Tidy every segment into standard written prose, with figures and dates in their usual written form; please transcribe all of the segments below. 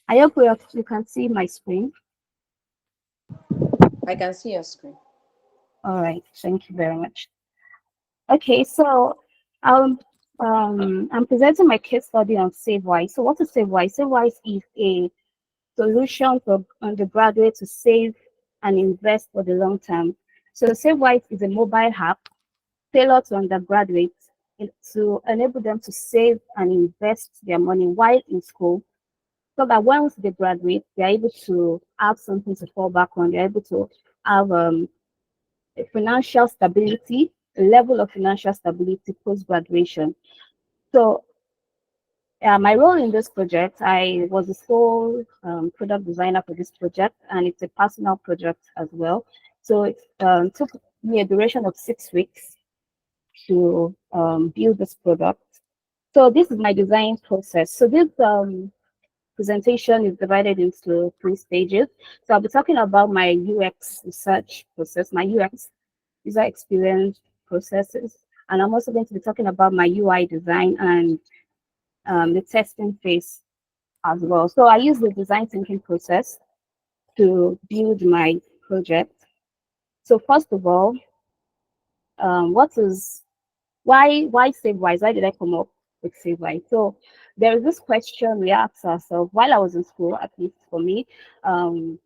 I hope you can see my screen. I can see your screen. All right, thank you very much. Okay, so um, I'm presenting my case study on SaveWise. So what is SaveWise? SaveWise is a solution for undergraduates to save and invest for the long term. So SaveWise is a mobile app tailored to undergraduates to enable them to save and invest their money while in school, so that once they graduate, they're able to have something to fall back on. They're able to have a financial stability, a level of financial stability post graduation. So, my role in this project, I was the sole product designer for this project, and it's a personal project as well. So it took me a duration of 6 weeks to build this product. So this is my design process. So this presentation is divided into 3 stages. So I'll be talking about my UX research process, my UX user experience processes, and I'm also going to be talking about my UI design and the testing phase as well. So I use the design thinking process to build my project. So first of all, what is why SaveWise? Why did I come up with SaveWise? So there is this question we asked ourselves while I was in school, at least for me, um,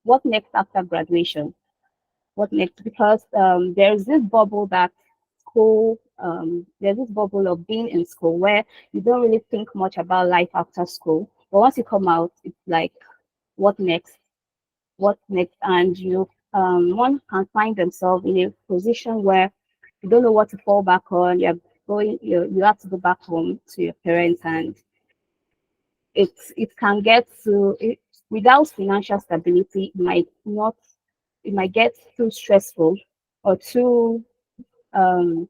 what next after graduation? What next? Because there's this bubble that school, there's this bubble of being in school where you don't really think much about life after school. But once you come out, it's like, what next? What next? And one can find themselves in a position where you don't know what to fall back on. You have to go back home to your parents, and it can get to it, without financial stability, it might get too stressful or um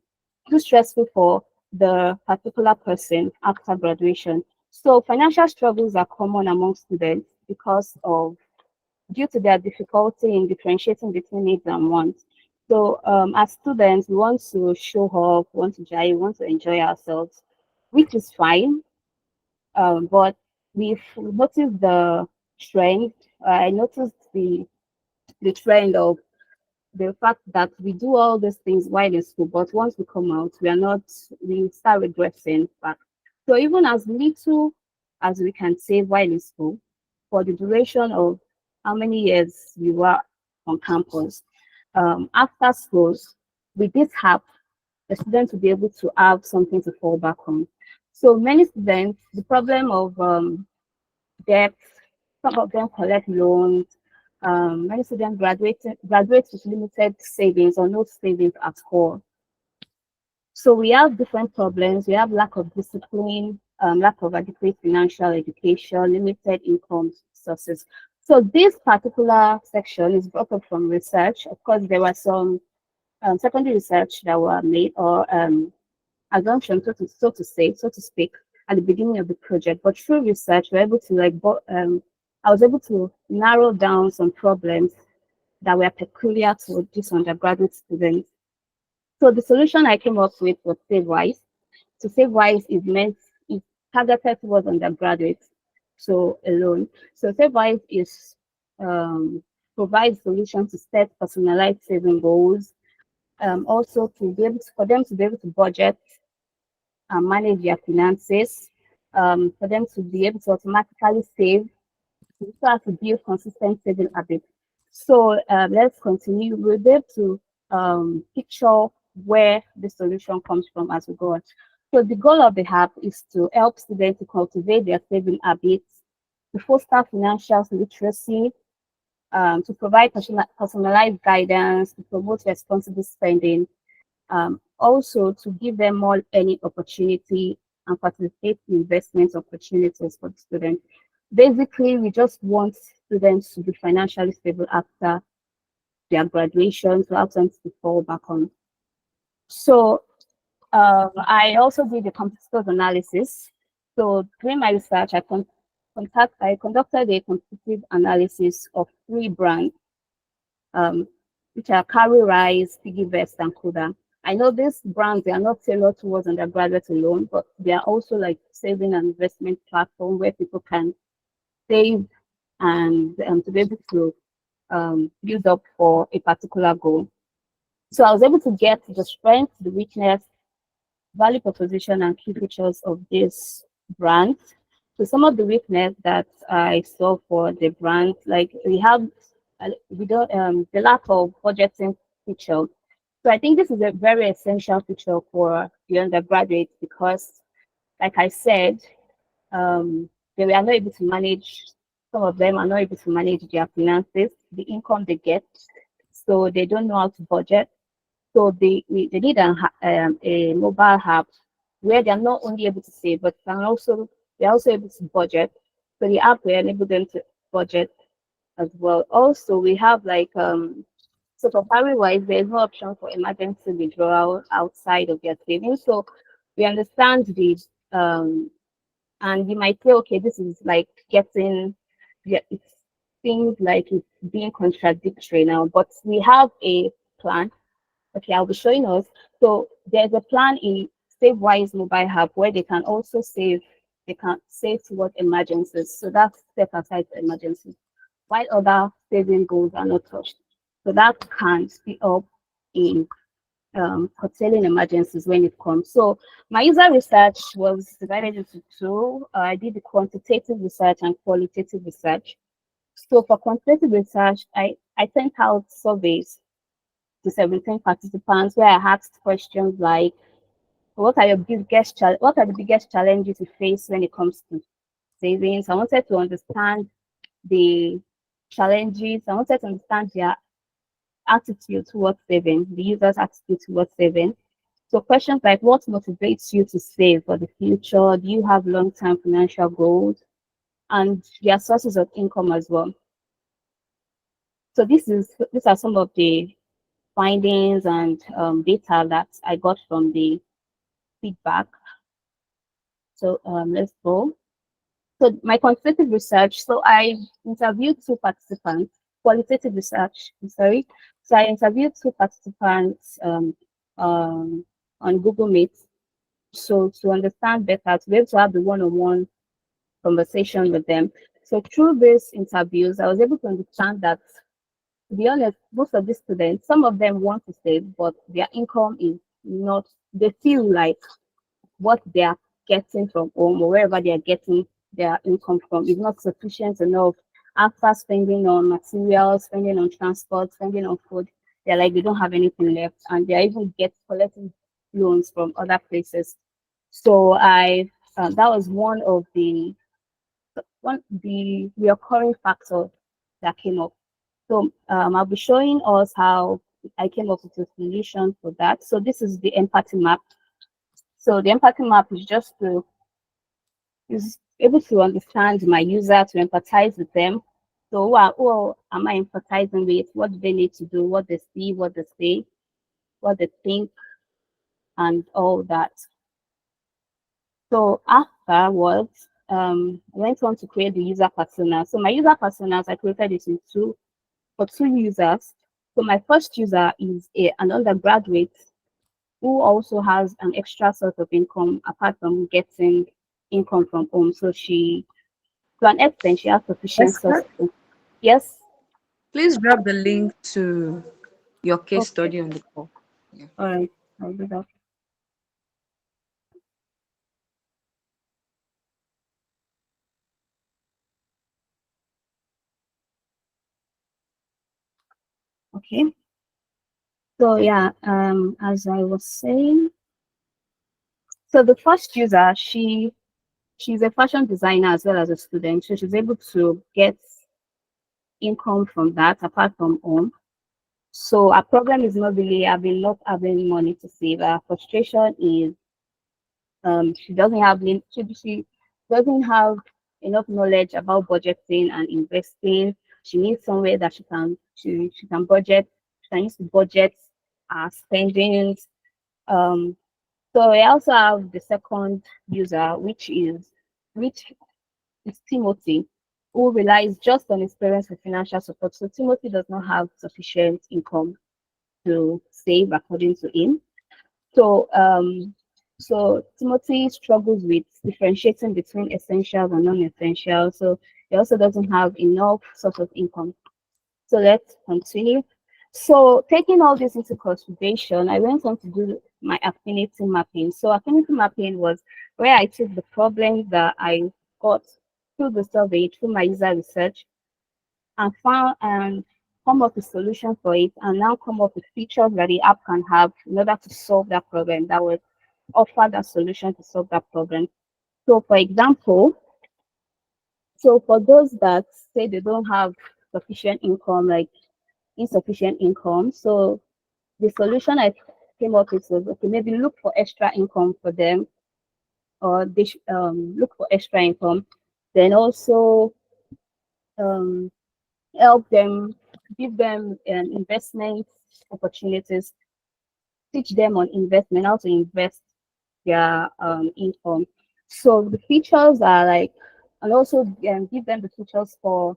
too stressful for the particular person after graduation. So financial struggles are common among students because of due to their difficulty in differentiating between needs and wants. So, as students, we want to show off, want to jive, want to enjoy ourselves, which is fine. But we've noticed the trend. I noticed the trend of the fact that we do all these things while in school, but once we come out, we start regressing back. So even as little as we can save while in school, for the duration of how many years we were on campus, after schools, with this app, the students will be able to have something to fall back on. So many students, the problem of debt, some of them collect loans, many students graduate with limited savings or no savings at all. So we have different problems. We have lack of discipline, lack of adequate financial education, limited income sources. So this particular section is brought up from research. Of course, there were some secondary research that were made or assumptions, so to speak, at the beginning of the project. But through research, we're able to I was able to narrow down some problems that were peculiar to this undergraduate students. So the solution I came up with was SaveWise. So SaveWise is targeted towards undergraduates, so alone. So SaveWise is provides solutions to set personalized saving goals, also to be able to, for them to be able to budget and manage their finances, for them to be able to automatically save, so as to build consistent saving habits. So let's continue. We'll be able to picture where the solution comes from as we go on. So the goal of the app is to help students to cultivate their saving habits, to foster financial literacy, to provide personalized guidance, to promote responsible spending, also to give them more earning opportunity and facilitate investment opportunities for the students. Basically, we just want students to be financially stable after their graduation, to have something to fall back on. So I also did the competitive analysis. So during my research, I conducted a competitive analysis of 3 brands, um, which are Carry Rise, PiggyVest, and Kuda. I know these brands, they are not tailored towards undergraduates alone, but they are also like saving and investment platform where people can save and to be able to build up for a particular goal. So I was able to get the strength, the weakness, value proposition, and key features of this brand. So some of the weakness that I saw for the brand, like we don't the lack of budgeting feature. So I think this is a very essential feature for the undergraduates because, like I said, they were not able to manage. Some of them are not able to manage their finances, the income they get, so they don't know how to budget. So they need a mobile app where they are not only able to save, but they're also able to budget. So the app will enable them to budget as well. Also, we have like so for family wise, there's no option for emergency withdrawal outside of their savings. So we understand this, and you might say, okay, this is like getting, yeah, it seems like it's being contradictory now, but we have a plan. Okay, I'll be showing us. So there's a plan in SaveWise mobile app where they can also save. They can save towards emergencies. So that's set aside for emergencies, while other saving goals are not touched. So that can speed up in curtailing emergencies when it comes. So my user research was divided into two. I did the quantitative research and qualitative research. So for quantitative research, I sent out surveys to 17 participants where I asked questions like, what are the biggest challenges you face when it comes to savings? I wanted to understand the challenges. I wanted to understand their attitude towards saving, the user's attitude towards saving. So questions like what motivates you to save for the future? Do you have long-term financial goals? And their sources of income as well. So these are some of the findings and data that I got from the feedback. So let's go. So my quantitative research. So I interviewed two participants. Qualitative research. I'm sorry. So I interviewed two participants um, on Google Meet. So to understand better, to be able to have the one-on-one conversation with them. So through these interviews, I was able to understand that, to be honest, most of these students, some of them want to save, but their income is not. They feel like what they are getting from home or wherever they are getting their income from is not sufficient enough after spending on materials, spending on transport, spending on food. They're like they don't have anything left, and they're even collecting loans from other places. So that was the recurring factor that came up. So I'll be showing us how I came up with a solution for that. So this is the empathy map. So the empathy map is able to understand my user, to empathize with them. So who am I empathizing with? What do they need to do? What they see, what they say, what they think, and all that. So afterwards, I went on to create the user persona. So my user personas, I created it for two users. So my first user is an undergraduate who also has an extra source of income apart from getting income from home. So to an extent, she has sufficient source. Esther, Yes. please drop the link to your case Okay. study on the call. Yeah. All right. I'll do that. Okay. So yeah, as I was saying, so the first user, she's a fashion designer as well as a student, so she's able to get income from that apart from home. So our problem is not really having not having money to save. Our frustration is she doesn't have she doesn't have enough knowledge about budgeting and investing. She needs somewhere that she can budget. She can use to budget our spendings. Um, so we also have the second user, which is Timothy, who relies just on his parents for financial support. So Timothy does not have sufficient income to save according to him. So so Timothy struggles with differentiating between essentials and non-essentials. So It also doesn't have enough source of income. So let's continue. So taking all this into consideration, I went on to do my affinity mapping. So affinity mapping was where I took the problems that I got through the survey, through my user research, and found and come up with solutions for it, and now come up with features that the app can have in order to solve that problem, that would offer that solution to solve that problem. So for example, so for those that say they don't have sufficient income, like insufficient income, so the solution I came up with was, okay, maybe look for extra income for them, or they should look for extra income, then also um, help them, give them investment opportunities, teach them on investment, how to invest their income. So the features are like, and also give them the features for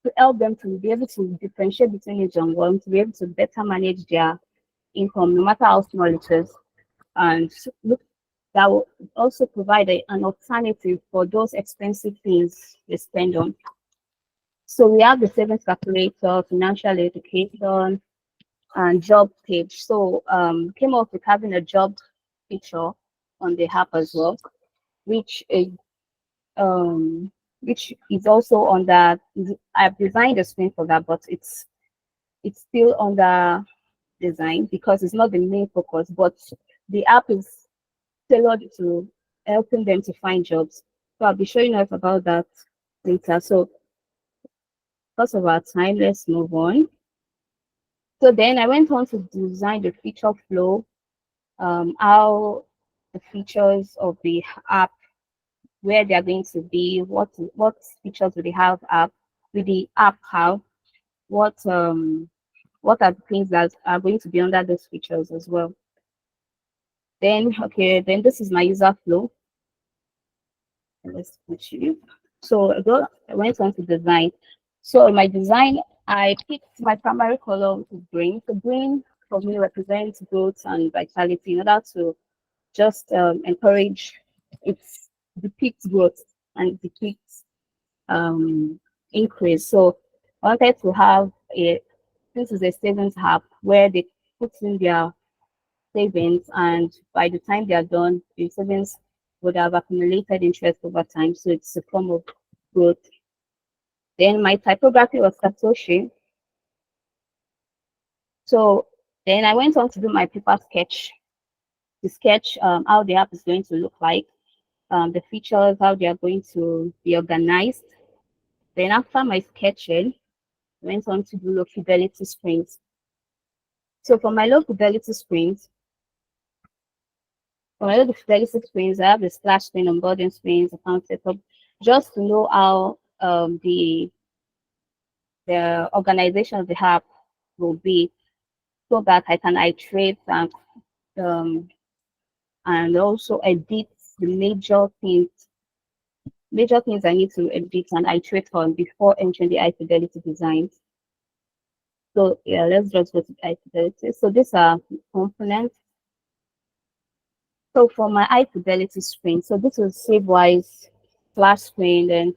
to help them to be able to differentiate between each and one, to be able to better manage their income, no matter how small it is. And look, that will also provide an alternative for those expensive things they spend on. So we have the savings calculator, financial education, and job page. So came up with having a job feature on the app as well, which is um which is also on that. I've designed a screen for that, but it's still under design because it's not the main focus, but the app is tailored to helping them to find jobs. So I'll be showing us about that later. So because of our time, let's move on. So then I went on to design the feature flow, how the features of the app, where they are going to be, what features will they have app, with the app have, what are the things that are going to be under those features as well. Then okay, then this is my user flow. Let's continue. So I went on to design. So in my design, I picked my primary color, which is green. So green for me represents growth and vitality in order to just encourage, it depicts growth and it depicts increase. So I wanted to have a, this is a savings app where they put in their savings, and by the time they are done, the savings would have accumulated interest over time. So it's a form of growth. Then my typography was Satoshi. So then I went on to do my paper sketch, to sketch how the app is going to look like, the features, how they are going to be organized. Then after my sketching, I went on to do low fidelity screens. So for my low fidelity screens, for my low fidelity screens, I have the splash screen, onboarding screens, account setup, just to know how the organization of the app will be, so that I can iterate um, and also edit the major things I need to edit and iterate on before entering the high fidelity designs. So yeah, let's just go to high fidelity. So these are components. So for my high fidelity screen, so this is SaveWise flash screen, and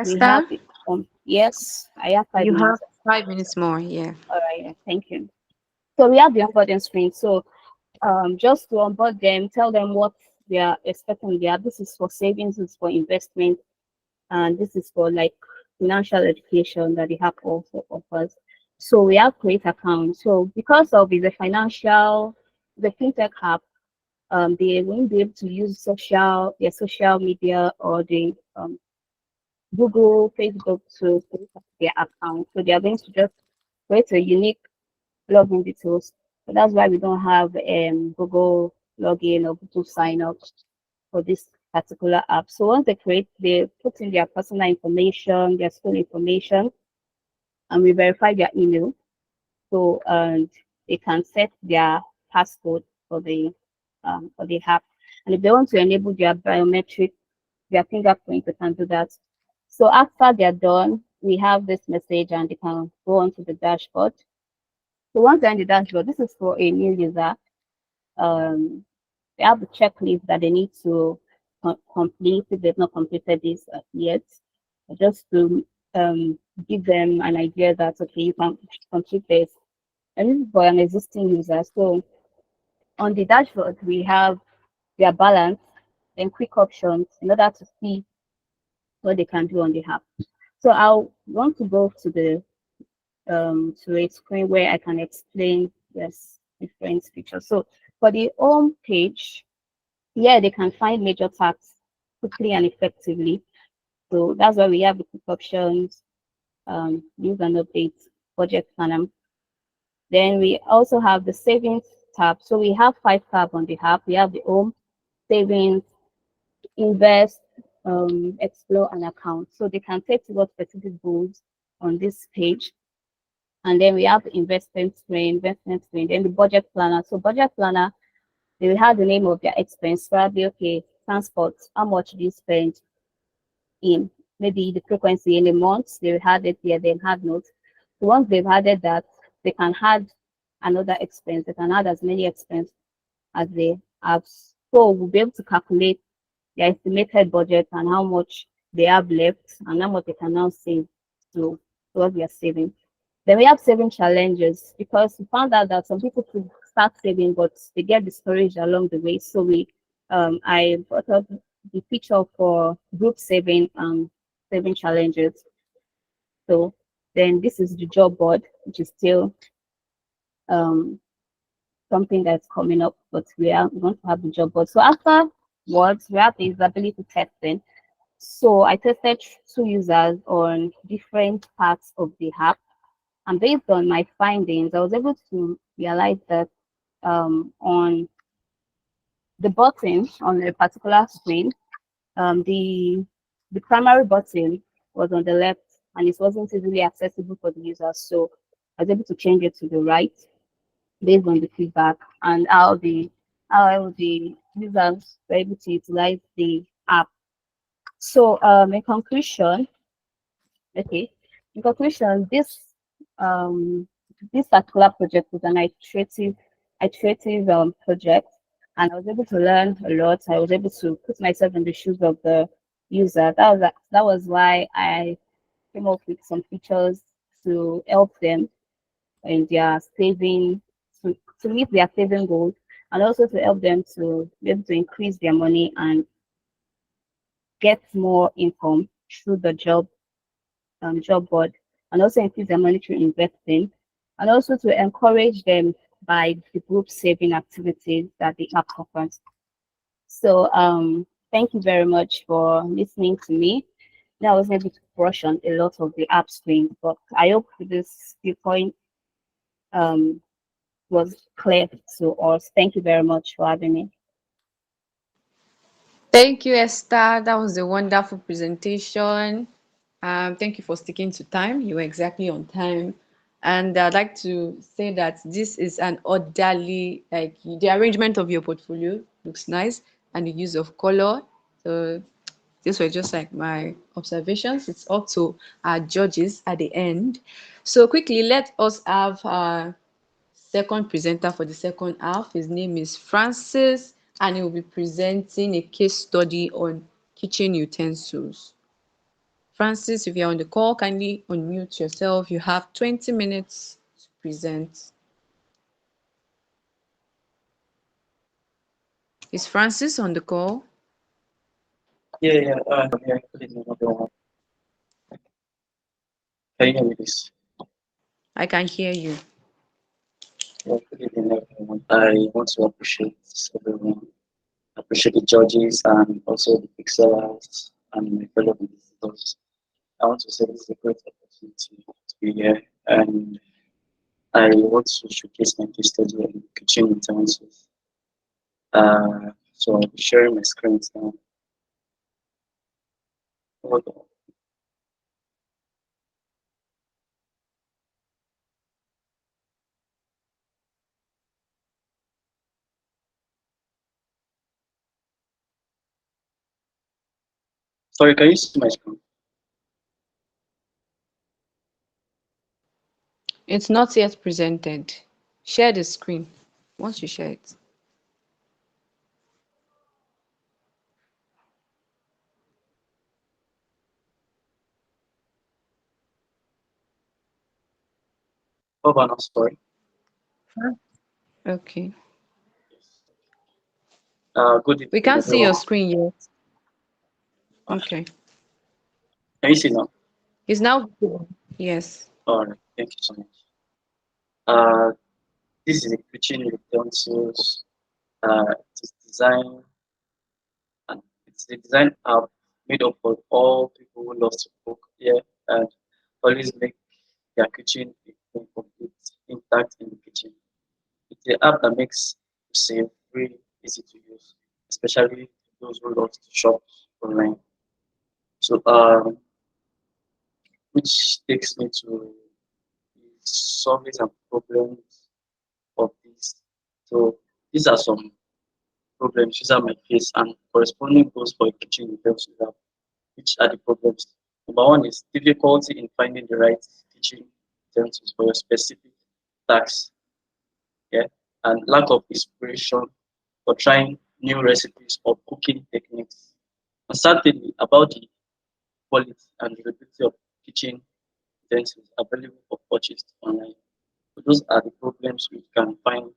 we have Esther, it. Yes, I have five you have minutes. 5 minutes more. Yeah. All right, yeah, thank you. So we have the onboarding screen. So just to onboard them, tell them what they are expecting. Yeah, this is for savings, this is for investment, and this is for like financial education that the app also offers. So we have create account. So because of the fintech app, they won't be able to use their social media or the Google, Facebook to create their account. So they are going to just create a unique login details. So that's why we don't have Google login or Google sign up for this particular app. So once they put in their personal information, their school information, and we verify their email. So and they can set their passcode for the app. And if they want to enable their biometric, their fingerprint, they can do that. So after they're done, we have this message and they can go onto the dashboard. So once they're in the dashboard, this is for a new user. Um, they have the checklist that they need to complete if they've not completed this yet. just to um, give them an idea that okay, you can complete this. And this is for an existing user. So on the dashboard, we have their balance, then quick options in order to see what they can do on the app. So I'll want to go to a screen where I can explain this different features. So for the home page, yeah, they can find major tasks quickly and effectively. So that's why we have the quick options, news and updates, budget planner. Then we also have the savings tab. So we have five tabs on the app. We have the home, savings, invest, explore, and account. So they can take towards specific goals on this page. And then we have the investment screen, then the budget planner. So budget planner, they will have the name of their expense, probably okay, transport, how much do you spend in maybe the frequency in a month, they will add it here, then add notes. So once they've added that, they can add another expense. They can add as many expense as they have. So we'll be able to calculate their estimated budget and how much they have left and how much they can now save to what we are saving. Then we have saving challenges because we found out that some people could start saving, but they get discouraged along the way. So I brought up the feature for group saving and saving challenges. So then this is the job board, which is still um, something that's coming up, but we are going to have the job board. So afterwards, we have the usability testing. So I tested two users on different parts of the app. And based on my findings, I was able to realize that on the button on a particular screen, um, the the primary button was on the left and it wasn't easily accessible for the user. So I was able to change it to the right based on the feedback and how the users were able to utilize the app. So in conclusion, okay. In conclusion, um this particular project was an iterative project, and I was able to learn a lot. I was able to put myself in the shoes of the user. That was why I came up with some features to help them in their saving to meet their saving goals, and also to help them to be able to increase their money and get more income through the job board, and also increase their monetary investing, and also to encourage them by the group saving activities that the app offers. So thank you very much for listening to me. Now I was able to brush on a lot of the app screen, but I hope this viewpoint um, was clear to us. Thank you very much for having me. Thank you, Esther. That was a wonderful presentation. Thank you for sticking to time. You were exactly on time. And I'd like to say that this is an orderly, like the arrangement of your portfolio looks nice and the use of color. So these were just like my observations. It's up to our judges at the end. So quickly, let us have second presenter for the second half. His name is Francis, and he will be presenting a case study on kitchen utensils. Francis, if you're on the call, kindly unmute yourself. You have 20 minutes to present. Is Francis on the call? Yeah, yeah, yeah, good evening, everyone. Can you hear me, this? I can hear you. Yeah, good evening, everyone. I want to appreciate everyone, appreciate the judges and also the excellers and my fellow visitors. I want to say this is a great opportunity to be here, and I want to showcase my case study on kitchen utensils. So I'll be sharing my screens now. Hold on. Sorry, can you see my screen? It's not yet presented. Share the screen once you share it. Governor, sorry. Okay. Good We evening, can't see your everyone. screen yet. Uh, Okay. Can you see now? It's now visible. Yes. All right, thank you so much. Uh, this is a kitchen utensils. It is designed and it's a design app made up for all people who love to cook here and always make their kitchen a complete intact in the kitchen. It's an app that makes it safe, really easy to use, especially those who love to shop online. So, which takes me to solving some problems of this. So, these are some problems users might face and corresponding goals for a kitchen utensils. Which are the problems? Number one is difficulty in finding the right kitchen utensils for your specific task, yeah, and lack of inspiration for trying new recipes or cooking techniques. Uncertainty about the quality and durability of kitchen utensils available for purchase online. So those are the problems we can find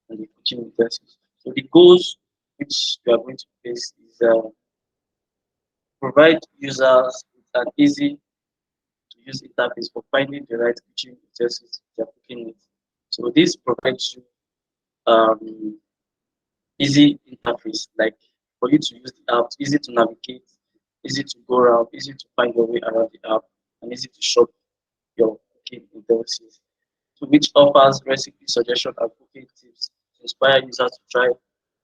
in the kitchen utensils. So the goals which we are going to face is provide users with an easy to use interface for finding the right kitchen utensils they're cooking with. So this provides you um, easy interface, like for you to use the app, easy to navigate, easy to go around, easy to find your way around the app, and easy to shop your cooking utensils. So which offers recipe suggestion and cooking tips to inspire users to try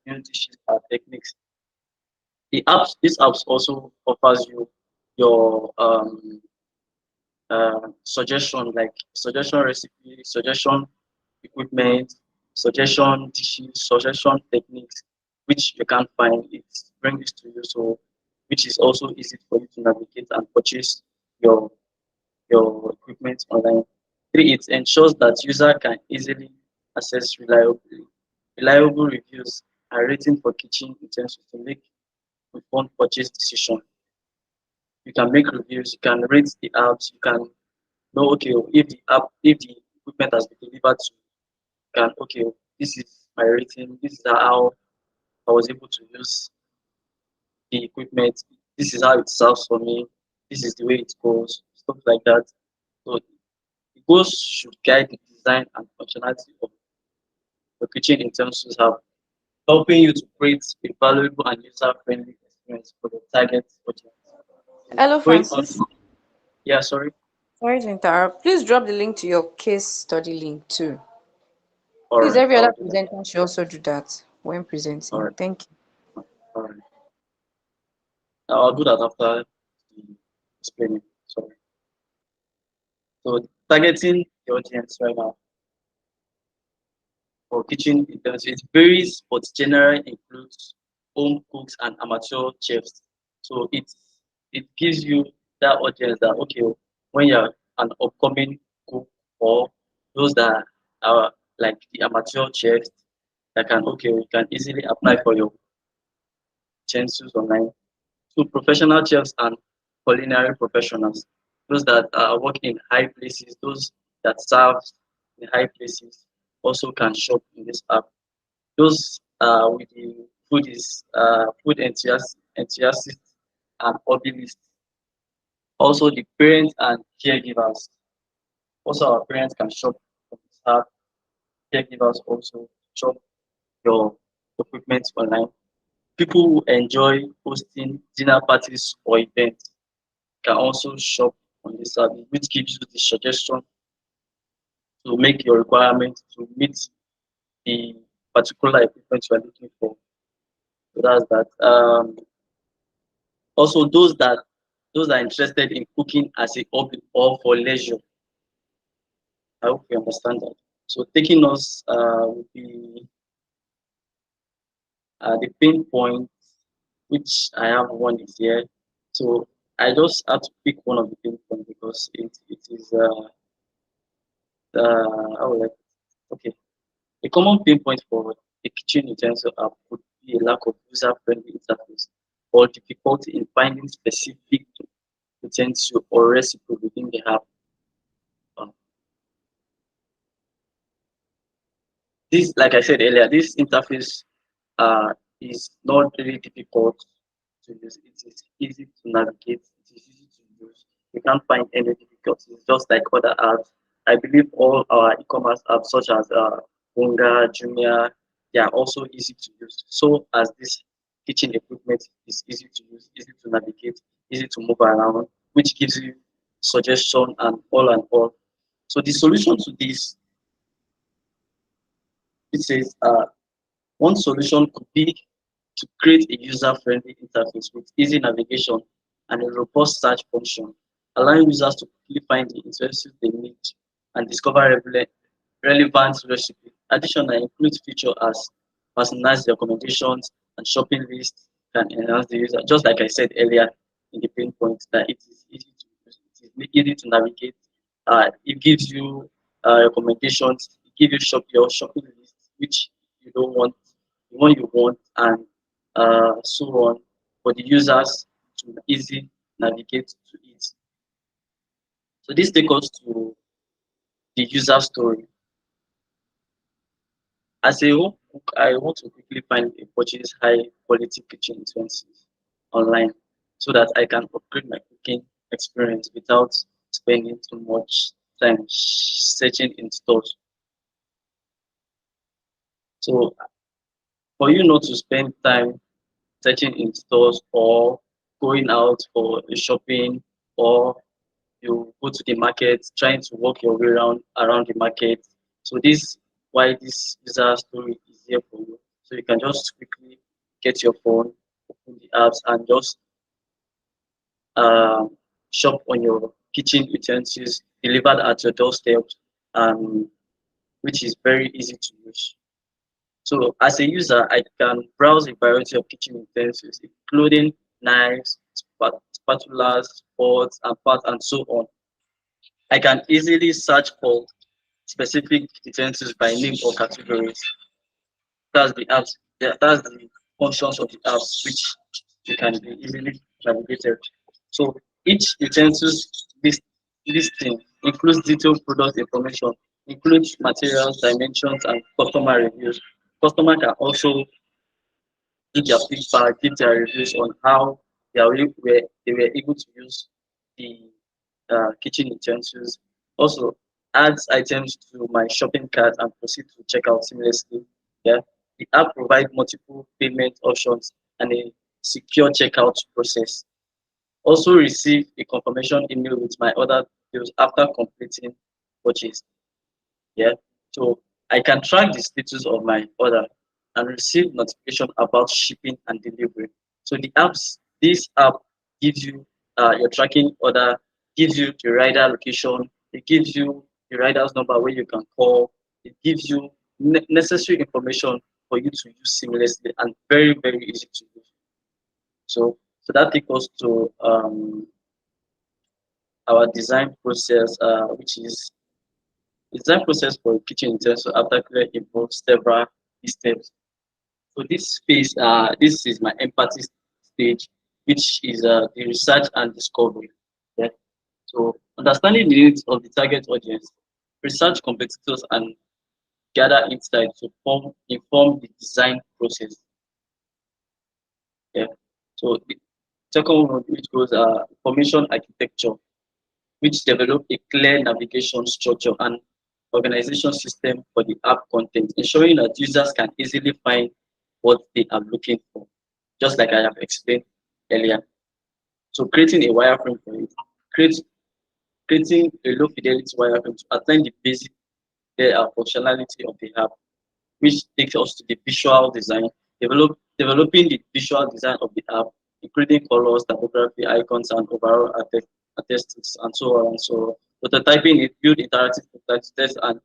new dishes and techniques. This apps also offers you your suggestion like suggestion recipe, suggestion equipment, suggestion dishes, suggestion techniques, which you can't find. It brings this to you, so which is also easy for you to navigate and purchase your your equipment online. Three, it ensures that user can easily access reliable reviews and rating for kitchen utensils to make informed purchase decision. You can make reviews, you can rate the apps, you can know okay if the equipment has been delivered to you, you can okay this is my rating, this is how I was able to use the equipment, this is how it serves for me, this is the way it goes, stuff like that. So the goals should guide the design and functionality of the kitchen utensils have, helping you to create a valuable and user-friendly experience for the target audience. So Hello, going on, Francis. yeah, sorry. Sorry to interrupt. Please drop the link to your case study link too. All Please, right, every I'll other do that. presenter should also do that when All presenting. right, Thank you. all right. I'll do that after the explaining. Sorry. So targeting the audience right now for kitchen utensils varies, but generally includes home cooks and amateur chefs. So it gives you that audience that okay, when you're an upcoming cook or those that are like the amateur chefs that can okay, you can easily apply for your utensils online. So professional chefs and culinary professionals, those that work in high places, those that serve in high places also can shop in this app. Those with the food enthusiasts and hobbyists. Also the parents and caregivers. Also our parents can shop on this app. Caregivers also shop your equipment online. People who enjoy hosting dinner parties or events can also shop on this service, which gives you the suggestion to make your requirement to meet the particular equipment you are looking for. So that's that. Also, those that are interested in cooking as a hobby or for leisure. I hope you understand that. So taking us would be the pain point, which I have one is here. So I just have to pick one of the pain points because it is how will I, okay. A common pain point for a kitchen utensil app would be a lack of user-friendly interface or difficulty in finding specific utensil or recipe within the app. Um, This, like I said earlier, this interface is not really difficult to use. It is easy to navigate. It is easy to use. You can't find any difficulties. Just like other apps, I believe all our e-commerce apps, such as Bunga, Jumia, they are also easy to use. So as this kitchen equipment is easy to use, easy to navigate, easy to move around, which gives you suggestion and all and all. So the solution to this, it says one solution could be to create a user-friendly interface with easy navigation and a robust search function, allowing users to quickly find the interests they need and discover relevant recipes. Additionally, includes features as personalized recommendations and shopping lists can enhance the user. Just like I said earlier in the pain point, that it is easy to use, it is easy to navigate. It gives you recommendations, it gives you your shopping list, which you don't want, the one you want, and so on, for the users to easy navigate to it. So this takes us to the user story. As a home cook, I want to quickly find and purchase high quality kitchen utensils online so that I can upgrade my cooking experience without spending too much time searching in stores. So for you not to spend time searching in stores or going out for a shopping, or you go to the market trying to work your way around the market. So this why this user story is here for you. So you can just quickly get your phone, open the apps, and just um, shop on your kitchen utensils delivered at your doorstep, um, which is very easy to use. So as a user, I can browse a variety of kitchen utensils, including knives, spatulas, pots, and pots, and so on. I can easily search for specific utensils by name or categories. That's the apps. That's the functions of the apps which you can be easily navigated. So each utensils listing includes detailed product information, includes materials, dimensions, and customer reviews. Customer can also give their feedback, give their reviews on how they were able to use the kitchen utensils. Also, adds items to my shopping cart and proceed to checkout seamlessly. Yeah, the app provides multiple payment options and a secure checkout process. Also, receive a confirmation email with my order details after completing purchase. Yeah, so I can track the status of my order and receive notification about shipping and delivery. So this app gives you your tracking order, gives you the rider location, it gives you the rider's number where you can call, it gives you necessary information for you to use seamlessly and very, very easy to use. So that takes us to our design process, which is design process for a kitchen utensil after clear involves several steps. So this is my empathy stage, which is the research and discovery. Yeah. So understanding the needs of the target audience, research competitors, and gather insights to inform the design process. Yeah. So the second one, which goes information architecture, which develop a clear navigation structure and organization system for the app content, ensuring that users can easily find what they are looking for, just like I have explained earlier. So creating a wireframe for it, create, creating a low fidelity wireframe to attain the basic functionality of the app, which takes us to the visual design, developing the visual design of the app, including colors, typography, icons, and overall aesthetics, and so on and so on. Prototyping it, build interactive prototypes, test and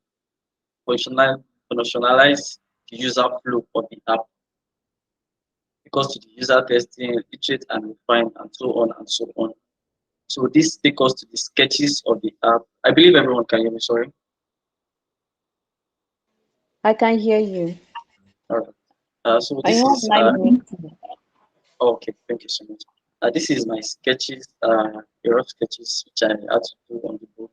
functionalize the user flow of the app, because to the user testing, iterate and refine, and so on and so on. So this takes us to the sketches of the app. I believe everyone can hear me, sorry. I can hear you. All right. So I this have is my book. okay, thank you so much. This is my sketches, a rough sketches which I had to do on the book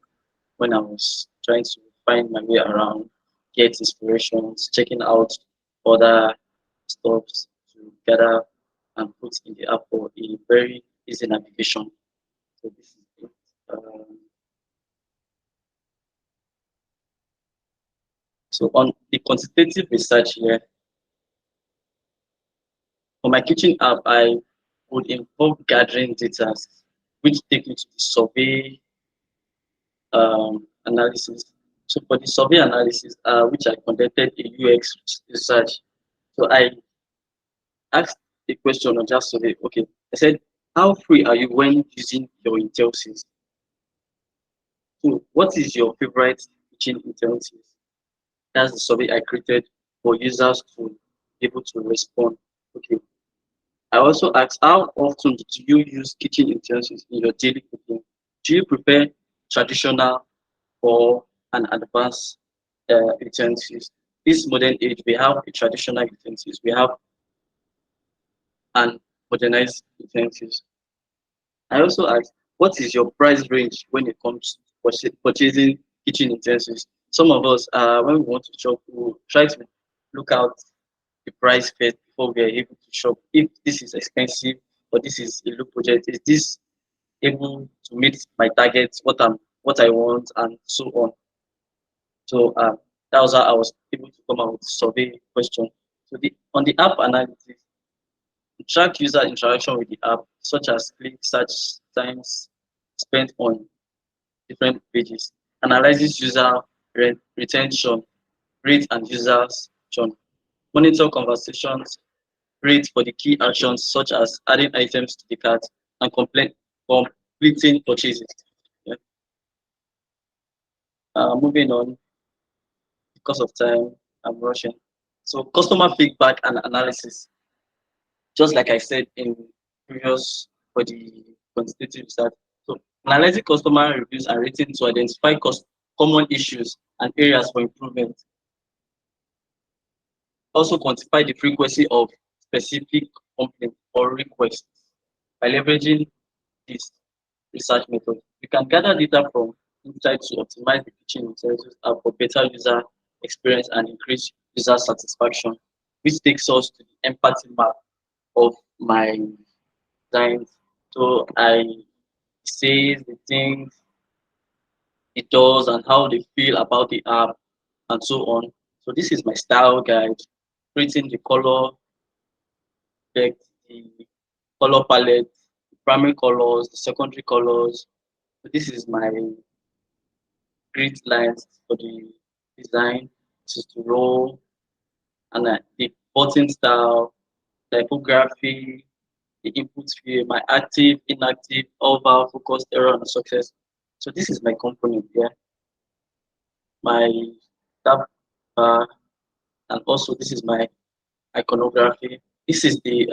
when I was trying to find my way around. get inspirations, checking out other stuffs to gather and put in the app for a very easy navigation. So this is it. Um, so on the quantitative research here, for my kitchen app, I would involve gathering data, which take me to the survey analysis. So for the survey analysis, which I conducted a UX research, so I asked the question on just survey. Okay, I said, how free are you when using your utensils? So what is your favorite kitchen utensils? That's the survey I created for users to be able to respond. Okay. I also asked, how often do you use kitchen utensils in your daily cooking? Do you prefer traditional or an advanced utensils? This modern age, we have the traditional utensils, we have an modernized utensils. I also asked, what is your price range when it comes to purchasing kitchen utensils? Some of us, when we want to shop, we try to look out the price first before we are able to shop. If this is expensive or this is a low budget, is this able to meet my targets, what I want, and so on. So that was how I was able to come out with survey question. So on the app analytics, to track user interaction with the app, such as click, search times spent on different pages, analyzes user retention, rate and users churn, monitor conversations, rate for the key actions such as adding items to the cart and completing purchases. Yeah. Moving on, because of time, I'm rushing. So customer feedback and analysis, just like I said in previous for the quantitative research. So analyzing customer reviews and ratings to identify common issues and areas for improvement. Also quantify the frequency of specific complaints or requests by leveraging this research method. You can gather data from insights to optimize the kitchen utensils app for better user experience and increase user satisfaction, which takes us to the empathy map of my designs. So I say the things it does and how they feel about the app and so on. So this is my style guide, creating the color deck, the color palette, the primary colors, the secondary colors. So this is my grid lines for the design. This is the row and the button style, typography, the input field, my active, inactive, over, focus, error, and success. So this is my component here, my tab bar, and also this is my iconography. This is the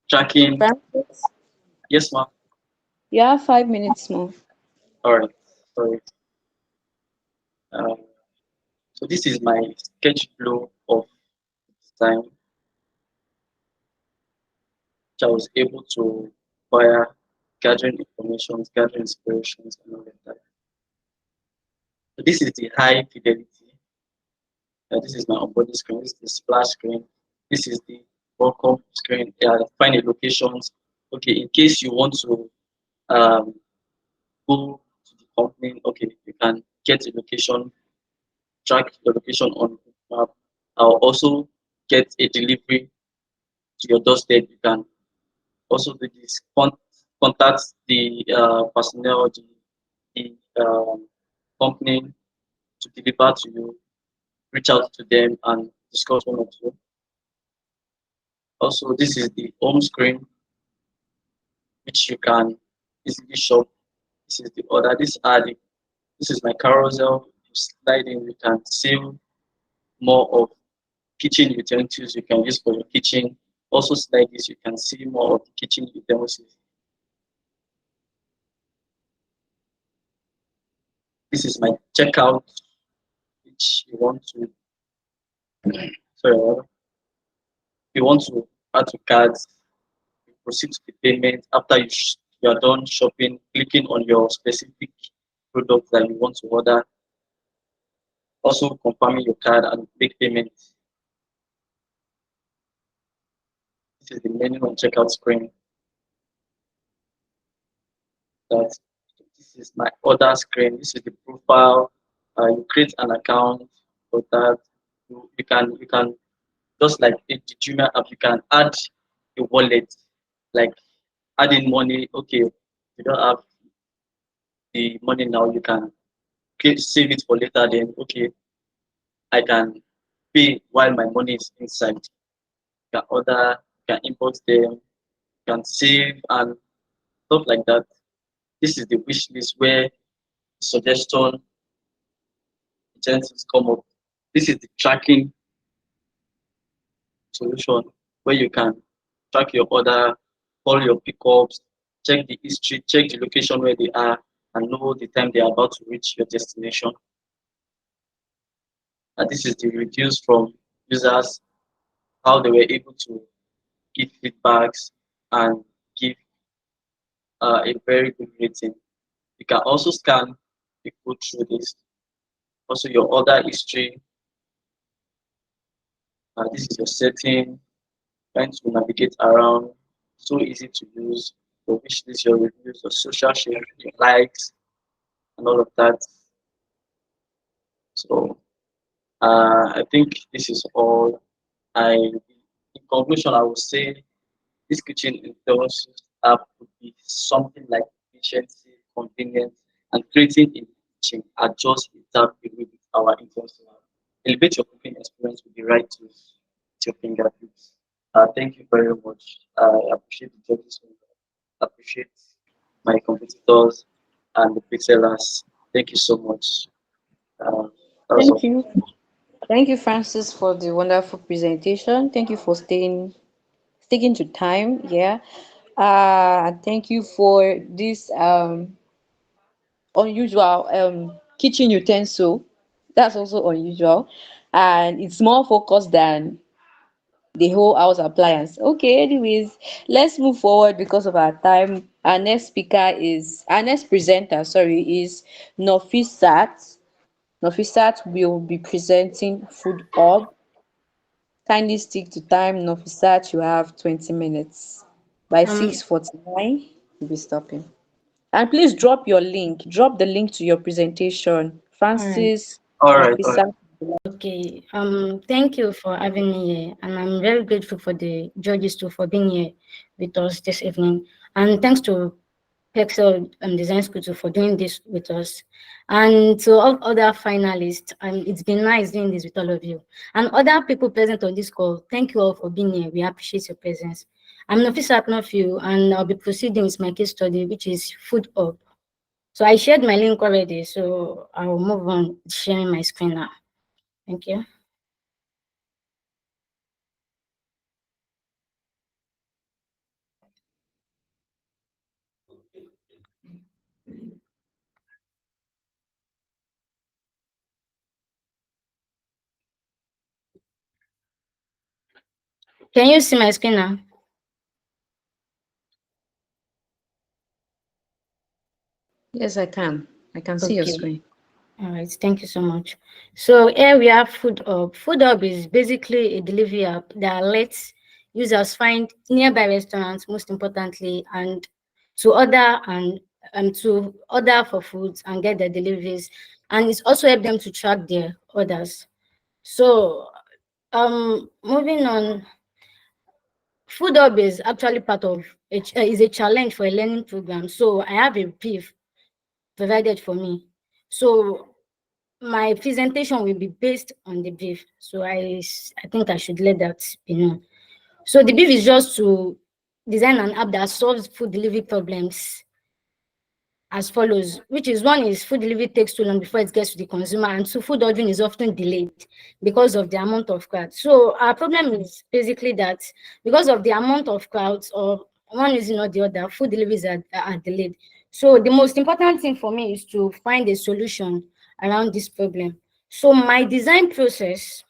tracking. Francis, Yes, ma'am. you have 5 minutes more. All right. Sorry. Um, so this is my sketch flow of design, which I was able to via gathering information, gathering inspirations, and all of that. So this is the high fidelity. This is my onboarding screen. This is the splash screen. This is the welcome screen. Find the locations. Okay, in case you want to um, go to the company, okay, you can get the location, track the location on the map. I'll also get a delivery to your doorstep. You can also do this. Contact the personnel, the company to deliver to you. Reach out to them and discuss one or two. Also, this is the home screen, which you can easily shop. This is the order. This is my carousel. You slide in, you can see more of kitchen utensils you can use for your kitchen. Also slide this, you can see more of the kitchen utensils. This is my checkout, which you want to, sorry, you want to add to cards, you proceed to the payment. After you are done shopping, clicking on your specific product that you want to order. Also confirming your card and make payment. This is the menu on checkout screen. That this is my order screen. This is the profile. You create an account for that. You can just like the Gmail app. You can add a wallet, like adding money. Okay, you don't have the money now. You can save it for later. Then okay, I can pay while my money is inside. You can order. You can import them. You can save and stuff like that. This is the wish list where suggestion incentives come up. This is the tracking solution where you can track your order, call your pickups, check the history, check the location where they are, and know the time they are about to reach your destination. And this is the reviews from users, how they were able to give feedbacks and give a very good rating. You can also scan the code through this. Also, your order history. This is your setting, trying to navigate around. So easy to use. Your wish list, your reviews, your social sharing, your likes, and all of that. So I think this is all. In conclusion, I would say this kitchen intelligence app would be something like efficiency, convenience, and creating a kitchen are just a tap away with our intention. Elevate your cooking experience with the right tools at your fingertips. Thank you very much. I appreciate the judges. Appreciate my competitors and the pixelers. Thank you so much. That was Thank all. you. Thank you, Francis, for the wonderful presentation. Thank you for sticking to time. Yeah. Thank you for this unusual kitchen utensil. That's also unusual. And it's more focused than the whole house appliance. Okay, anyways, let's move forward because of our time. Our next presenter, sorry, is Nofisat. Nofisat will be presenting Food Hub. Kindly stick to time. Nofisat, you have 20 minutes. By Um, 6:49, we'll be stopping. And please drop your link. Drop the link to your presentation. all right. Francis, All right, all right. Nofisat. Okay. Thank you for having me here, and I'm very grateful for the judges too for being here with us this evening. And thanks to Perxel Design School too for doing this with us, and to all other finalists. It's been nice doing this with all of you and other people present on this call. Thank you all for being here. We appreciate your presence. I'm Nafisa Aknofio, and I'll be proceeding with my case study, which is Food Up. So I shared my link already, so I will move on sharing my screen now. Thank you. Can you see my screen now? Yes, I can. I can see your Okay. screen. All right. Thank you so much. So here we have Food Hub. Food Hub is basically a delivery app that lets users find nearby restaurants, most importantly, and to order for foods and get their deliveries. And it's also help them to track their orders. So moving on, Food Hub is actually part of is a challenge for a learning program. So I have a brief provided for me. So my presentation will be based on the brief. So I think I should let that be known. So the brief is just to design an app that solves food delivery problems as follows, which is one is food delivery takes too long before it gets to the consumer, and two, food ordering is often delayed because of the amount of crowd. So our problem is basically that because of the amount of crowds or one reason or the other, food deliveries are delayed. So the most important thing for me is to find a solution around this problem. So my design process,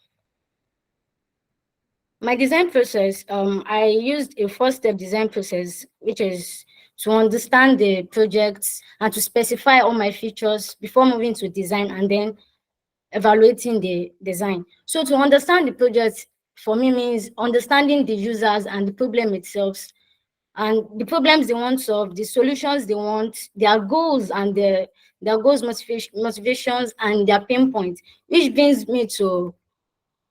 I used a four-step design process, which is to understand the projects and to specify all my features before moving to design, and then evaluating the design. So to understand the project for me means understanding the users and the problem itself, and the problems they want solved, the solutions they want, their goals and their goals, motivations and their pain points, which brings me to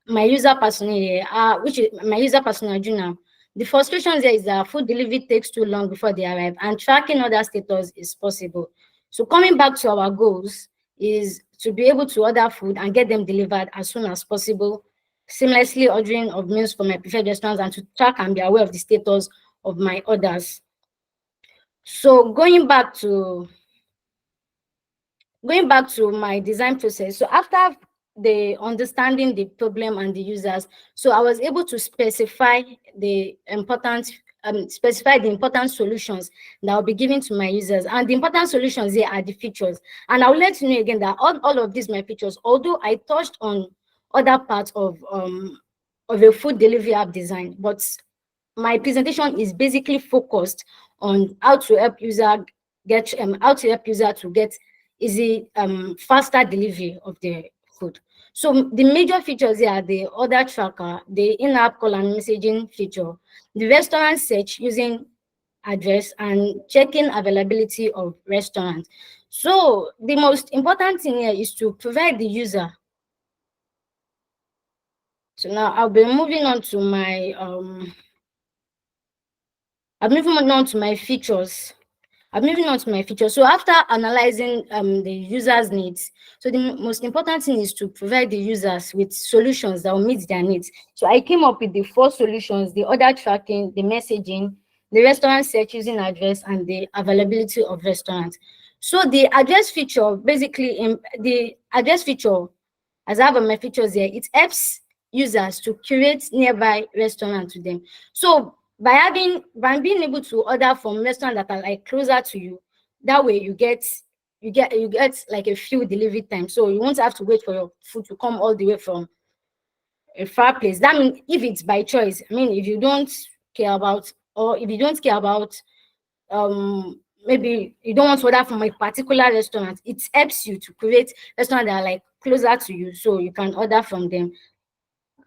my user persona here, which is my user persona Juna. The frustration there is that food delivery takes too long before they arrive, and tracking other status is possible. So coming back to our goals is to be able to order food and get them delivered as soon as possible, seamlessly ordering of meals from my preferred restaurants, and to track and be aware of the status of my orders. So going back to my design process. So after the understanding the problem and the users, so I was able to specify the important solutions that I'll be giving to my users. And the important solutions here are the features. And I'll let you know again that all of these my features, although I touched on other parts of a food delivery app design, but my presentation is basically focused on how to help user to get easy faster delivery of the food. So the major features here are the order tracker, the in-app call and messaging feature, the restaurant search using address, and checking availability of restaurants. So the most important thing here is to provide the user. So now I'll be moving on to my features. I'm moving on to my features. So after analyzing the user's needs, so the most important thing is to provide the users with solutions that will meet their needs. So I came up with the 4 solutions: the order tracking, the messaging, the restaurant search using address, and the availability of restaurants. So the address feature, basically, in the address feature, as I have on my features here, it helps users to curate nearby restaurants to them. So by being able to order from restaurants that are like closer to you, that way you get like a few delivery time. So you won't have to wait for your food to come all the way from a far place. That means if it's by choice, I mean, if you don't care about, or if you don't care about maybe you don't want to order from a particular restaurant, it helps you to create restaurants that are like closer to you so you can order from them.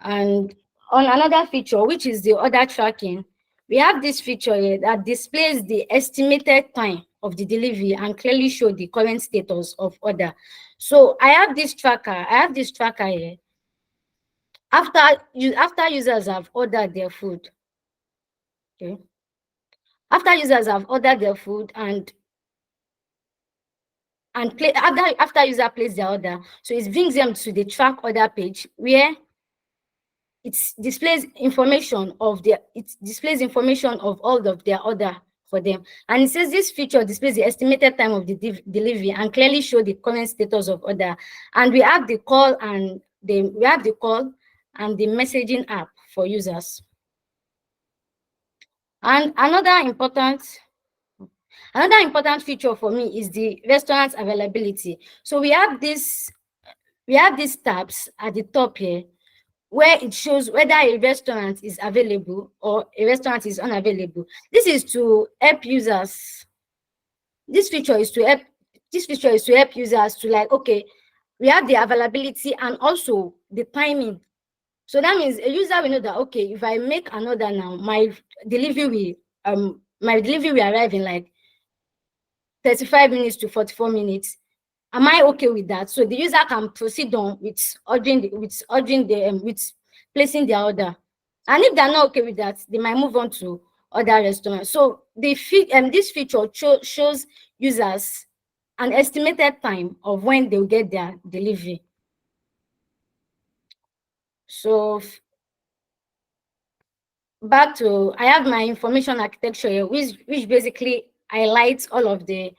And on another feature, which is the order tracking, we have this feature here that displays the estimated time of the delivery and clearly show the current status of order. So I have this tracker here. After users have ordered their food, okay. After users have ordered their food after user place their order, so it brings them to the track order page where it displays information of all of their order for them. And it says this feature displays the estimated time of the delivery and clearly show the current status of order. And we have the call and the messaging app for users. And another important feature for me is the restaurant availability. So we have these tabs at the top here where it shows whether a restaurant is available or a restaurant is unavailable. This is to help users. This feature is to help users to, like, okay, we have the availability and also the timing. So that means a user will know that, okay, if I make an order now, my delivery will arrive in like 35 minutes to 44 minutes. Am I okay with that? So the user can proceed on with placing their order. And if they're not okay with that, they might move on to other restaurants. So this feature shows users an estimated time of when they'll get their delivery. So I have my information architecture here, which basically highlights the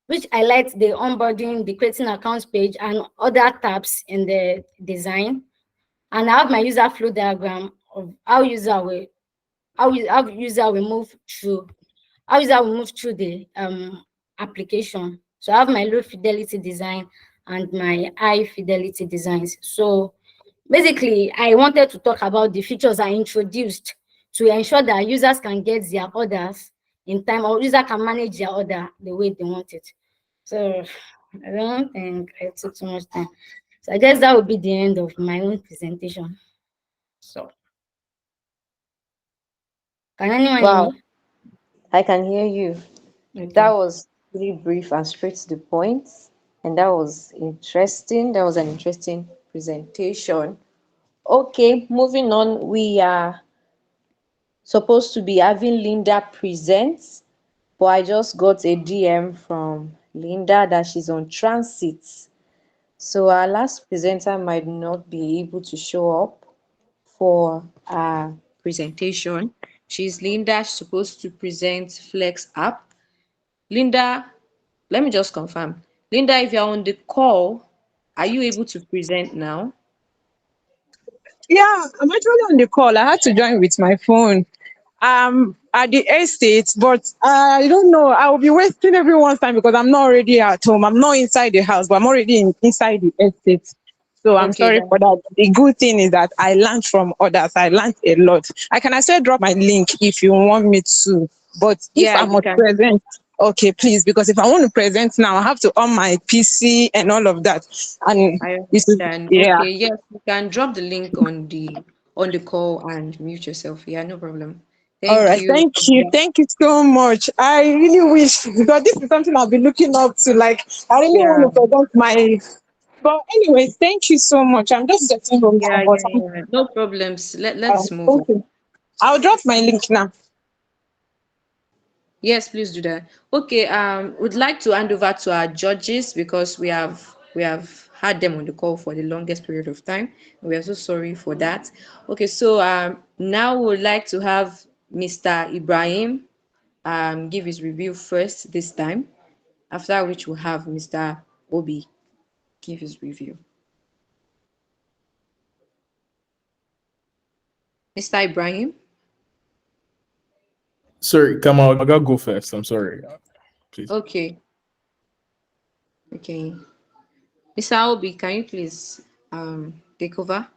onboarding, the creating accounts page, and other tabs in the design. And I have my user flow diagram of how user will move through the application. So I have my low fidelity design and my high fidelity designs. So basically, I wanted to talk about the features I introduced to ensure that users can get their orders in time, or user can manage their order the way they want it. So I don't think I took too much time. So I guess that would be the end of my own presentation. So can anyone hear Wow, me? I can hear you. That Okay. was really brief and straight to the point, and that was interesting. That was an interesting presentation. Okay, moving on. We are supposed to be having Linda present, but I just got a DM from Linda that she's on transit. So our last presenter might not be able to show up for our presentation. She's Linda, she's supposed to present Flex app. Linda, let me just confirm. Linda, if you're on the call, are you able to present now? Yeah, I'm actually on the call. I had to join with my phone. At the estate, but I don't know. I will be wasting everyone's time because I'm not already at home. I'm not inside the house, but I'm already inside the estate. So I'm Okay, sorry that for that. The good thing is that I learned from others. I learned a lot. I can actually drop my link if you want me to. But if yeah, I'm you not can. present, okay, please, because if I want to present now, I have to on my PC and all of that. And I this is, understand. yeah. Okay, yes, you can drop the link on the call and mute yourself. Yeah, no problem. All Thank right, you. thank you. Thank you so much. I really wish, because this is something I've been looking up to. Like, I really want Yeah, to present my. But anyways, thank you so much. I'm just getting home now, yeah, but yeah, yeah. No problems. Let's move thank on. you. I'll drop my link now. Yes, please do that. Okay, would like to hand over to our judges because we have had them on the call for the longest period of time. We are so sorry for that. Okay, so now we would like to have Mr. Ibrahim give his review first this time, after which we'll have Mr. Obi give his review. Mr. Ibrahim? Sorry, come out. I gotta go first. I'm sorry. Please. Okay, okay. Mr. Obi, can you please take over?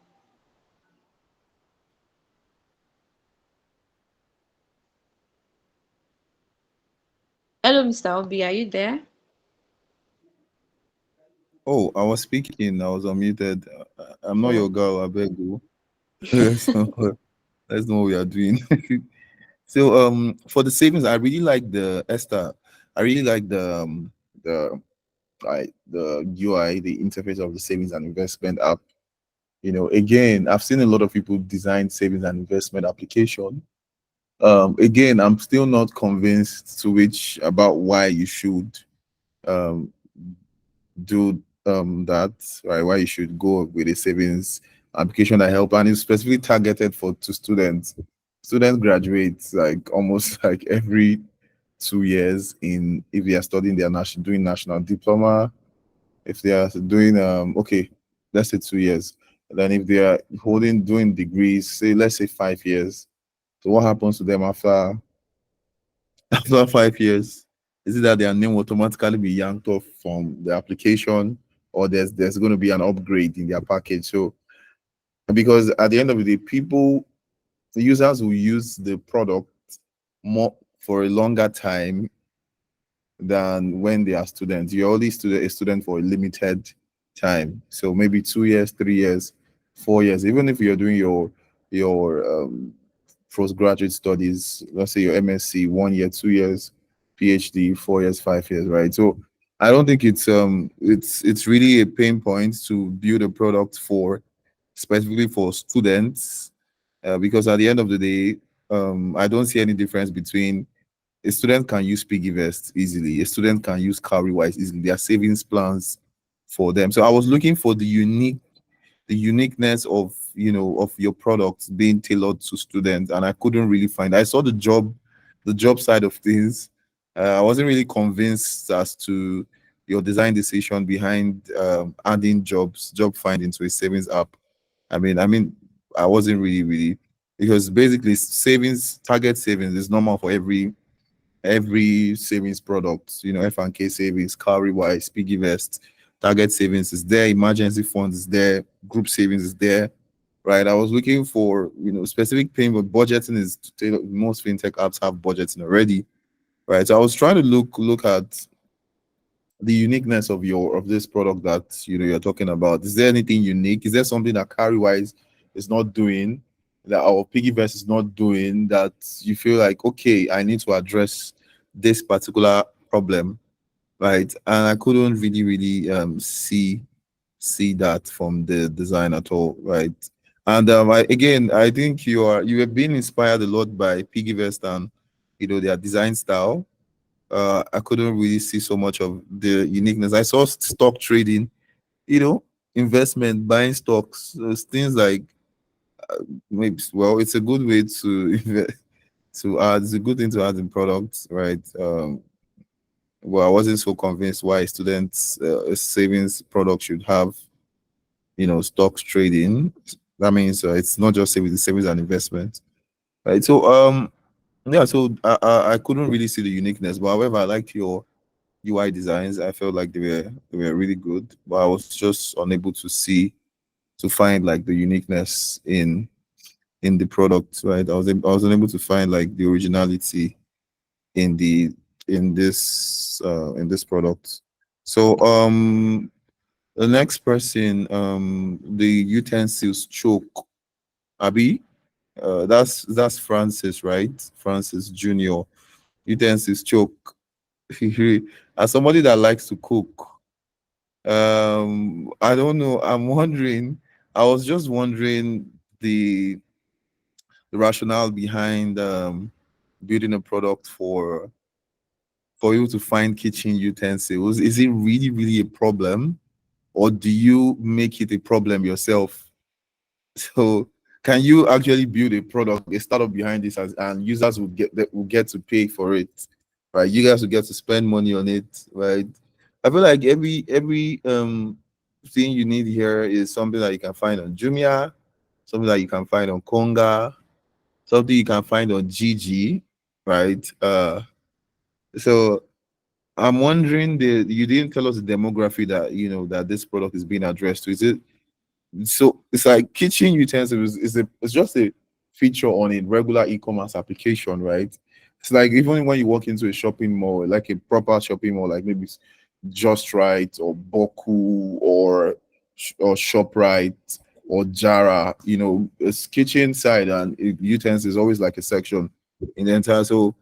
Hello, Mr. Obi, are you there? Oh, I was speaking. I was unmuted. I'm not your Oh, girl. I beg you. Let's know, let's know what we are doing. So, for the savings, I really like the Esther. I really like the the UI, the interface of the savings and investment app. Again, I've seen a lot of people design savings and investment application. Again, I'm still not convinced to which about why you should um do that, right? Why you should go with a savings application that help, and it's specifically targeted for to students. Students graduate like almost like every 2 years in if they are studying their national doing national diploma, if they are doing okay, let's say 2 years. Then if they are holding doing degrees, say let's say 5 years. So what happens to them after after 5 years? Is it that their name will automatically be yanked off from the application, or there's going to be an upgrade in their package? So because at the end of the day, the users will use the product more for a longer time than when they are students. You're only a student for a limited time. So maybe 2 years, 3 years, 4 years. Even if you're doing your postgraduate studies, let's say your MSc, 1 year, 2 years, PhD, 4 years, 5 years, right? So I don't think it's really a pain point to build a product for specifically for students, because at the end of the day, I don't see any difference between a student can use PiggyVest easily. A student can use Cowrywise easily. There are savings plans for them. So I was looking for the uniqueness of of your products being tailored to students, and I couldn't really find. I saw the job side of things. I wasn't really convinced as to your design decision behind adding job finding to a savings app. I mean, I wasn't really because basically savings target savings is normal for every savings product, F&K savings, Cowrywise, PiggyVest, target savings is there, emergency funds is there, group savings is there, right? I was looking for, specific thing, but budgeting is most fintech apps have budgeting already, right? So I was trying to look at the uniqueness of this product that you're talking about. Is there anything unique? Is there something that Carrywise is not doing, that our Piggyverse is not doing, that you feel like, okay, I need to address this particular problem, right? And I couldn't really see that from the design at all, right? And again, I think you have been inspired a lot by Piggyverse and their design style. I couldn't really see so much of the uniqueness. I saw stock trading, you know, investment, buying stocks, things like maybe. Well, it's a good way to to add. It's a good thing to add in products, right? Well, I wasn't so convinced why students a savings product should have stocks trading. That means it's not just savings and investment, right? So yeah, so I couldn't really see the uniqueness, but however, I liked your UI designs. I felt like they were really good, but I was just unable to find like the uniqueness in the product, right? I was unable to find like the originality in the in this product. So the next person, the utensils choke, Abby. That's Francis, right? Francis Junior. Utensils choke. As somebody that likes to cook, I don't know. I was just wondering the the rationale behind building a product for you to find kitchen utensils. Is it really a problem, or do you make it a problem yourself? So can you actually build a product, a startup behind this, and users will get to pay for it, right? You guys will get to spend money on it, right? I feel like every thing you need here is something that you can find on Jumia, something that you can find on Konga, something you can find on Gigi, right? So I'm wondering, you didn't tell us the demography that that this product is being addressed to. Is it so? It's like kitchen utensils it's just a feature on a regular e-commerce application, right? It's like even when you walk into a shopping mall, like a proper shopping mall, like maybe it's Just Right or Boku or Shoprite or Jara, it's kitchen side, and utensils is always like a section in the entire. So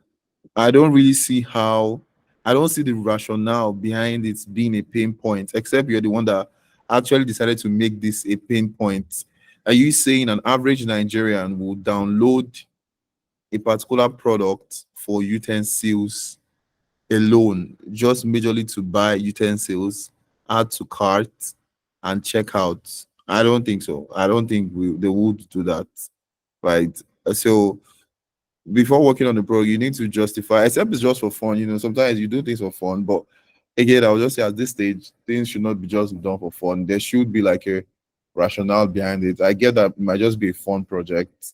I don't really see how I don't see the rationale behind it being a pain point, except you're the one that actually decided to make this a pain point. Are you saying an average Nigerian will download a particular product for utensils alone, just majorly to buy utensils, add to cart, and check out? I don't think so. I don't think they would do that, right? So before working on the product, you need to justify, except it's just for fun. Sometimes you do things for fun, but again, I would just say at this stage, things should not be just done for fun. There should be like a rationale behind it. I get that it might just be a fun project,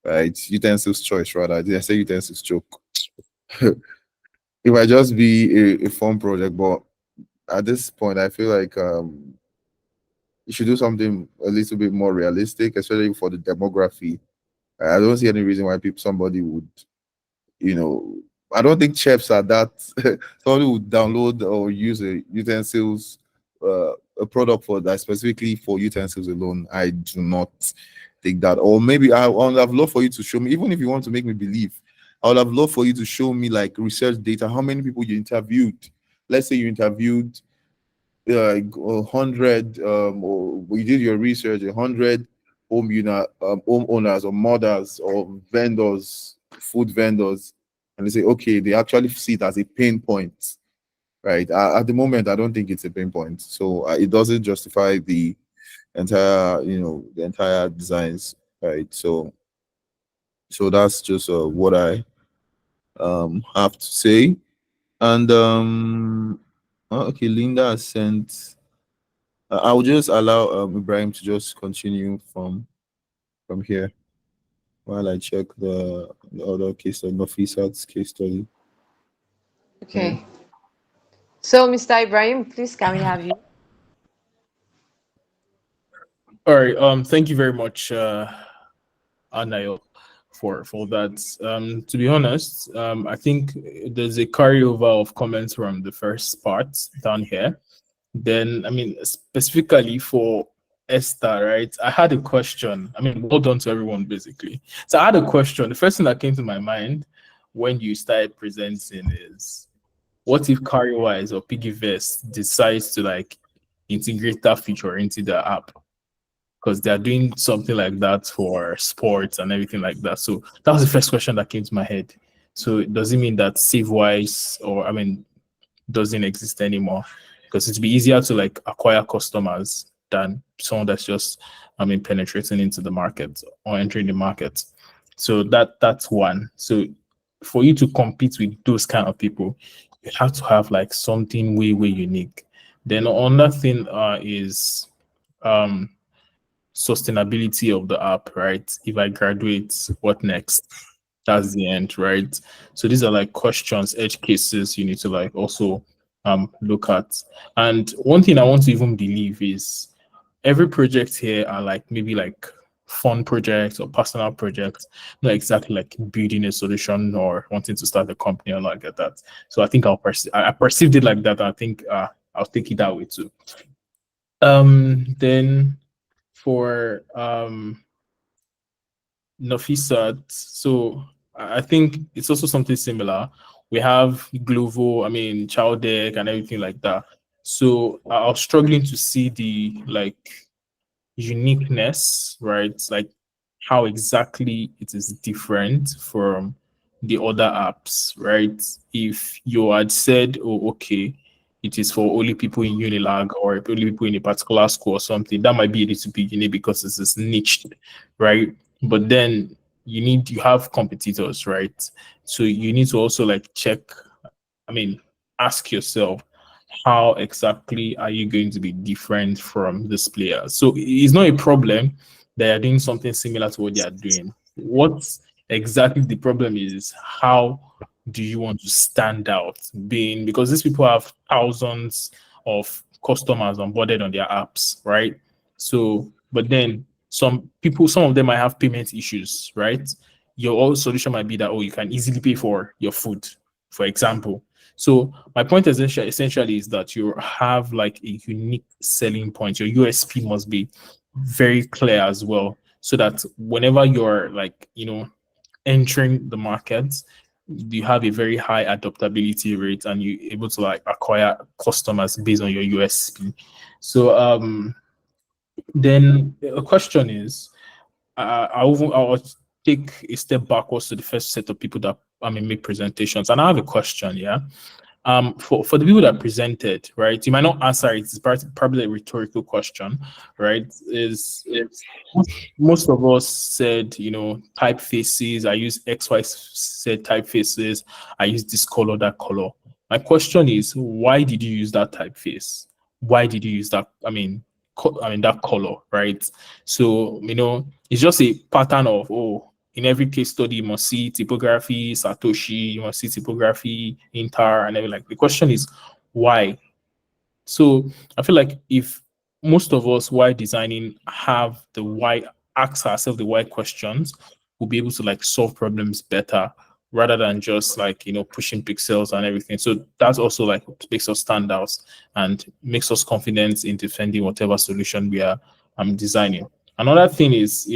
right? Utensils choice, rather. Did I say utensils joke? It might just be a fun project, but at this point, I feel like you should do something a little bit more realistic, especially for the demography. I don't see any reason why somebody would you know, I don't think chefs are that. Somebody would download or use a utensils, a product for that specifically for utensils alone. I do not think that. Or maybe I would have loved for you to show me, even if you want to make me believe, I would have loved for you to show me like research data, how many people you interviewed. Let's say you interviewed 100, or you did your research, 100 homeowners or mothers or vendors, food vendors, and they say, okay, they actually see it as a pain point, right? At the moment, I don't think it's a pain point, so it doesn't justify the entire designs, right? So that's just what I have to say. And okay, Linda has sent. I'll just allow Ibrahim to just continue from here while I check the other case study, Nafisat's case study. Yeah. Okay. So, Mr. Ibrahim, please can we have you? All right. Thank you very much, Anayo, for that. To be honest, I think there's a carryover of comments from the first part down here. Then, I mean, specifically for Esther, right? I had a question. I mean, well done to everyone, basically. So I had a question. The first thing that came to my mind when you started presenting is, what if Carrywise or Piggyverse decides to like integrate that feature into the app? Because they're doing something like that for sports and everything like that. So that was the first question that came to my head. So does it mean that SaveWise, or I mean, doesn't exist anymore? Because it'd be easier to like acquire customers than someone that's just, I mean, penetrating into the market or entering the market. So that's one. So for you to compete with those kind of people, you have to have like something way unique. Then another thing is um sustainability of the app, right? If I graduate, what next? That's the end, right? So these are like questions, edge cases you need to like also look at. And one thing I want to even believe is every project here are like maybe like fun projects or personal projects, not exactly like building a solution or wanting to start a company or like that. So I think I perceived it like that. I think I'll take it that way too. Then for Nafisat, so I think it's also something similar. We have Glovo, I mean, Child Deck and everything like that. So I was struggling to see the like uniqueness, right? Like how exactly it is different from the other apps, right? If you had said, oh, okay, it is for only people in Unilag or only people in a particular school or something, that might be a little bit unique because it's is niched, right? But then you have competitors, right? So you need to also like check, I mean, ask yourself, how exactly are you going to be different from this player? So it's not a problem they are doing something similar to what they are doing. What exactly the problem is, how do you want to stand out? Being because these people have thousands of customers onboarded on their apps, right? So, but then some people, some of them might have payment issues, right? Your old solution might be that, oh, you can easily pay for your food, for example. So my point essentially is that you have like a unique selling point. Your USP must be very clear as well, so that whenever you're like, entering the market, you have a very high adaptability rate and you're able to like acquire customers based on your USP. So then a question is, I'll take a step backwards to the first set of people that make presentations, and I have a question. Yeah, for the people that presented, right? You might not answer it. It's probably a rhetorical question, right? Is most of us said, typefaces. I use XY said typefaces. I use this color, that color. My question is, why did you use that typeface? Why did you use that? That color, right? So it's just a pattern of, oh, in every case study, you must see typography, Satoshi, you must see typography, Intar, and everything. Like the question is, why? So I feel like if most of us, while designing, have the why, ask ourselves the why questions, we'll be able to like solve problems better rather than just like pushing pixels and everything. So that's also like what makes us stand out and makes us confident in defending whatever solution we are designing. Another thing is,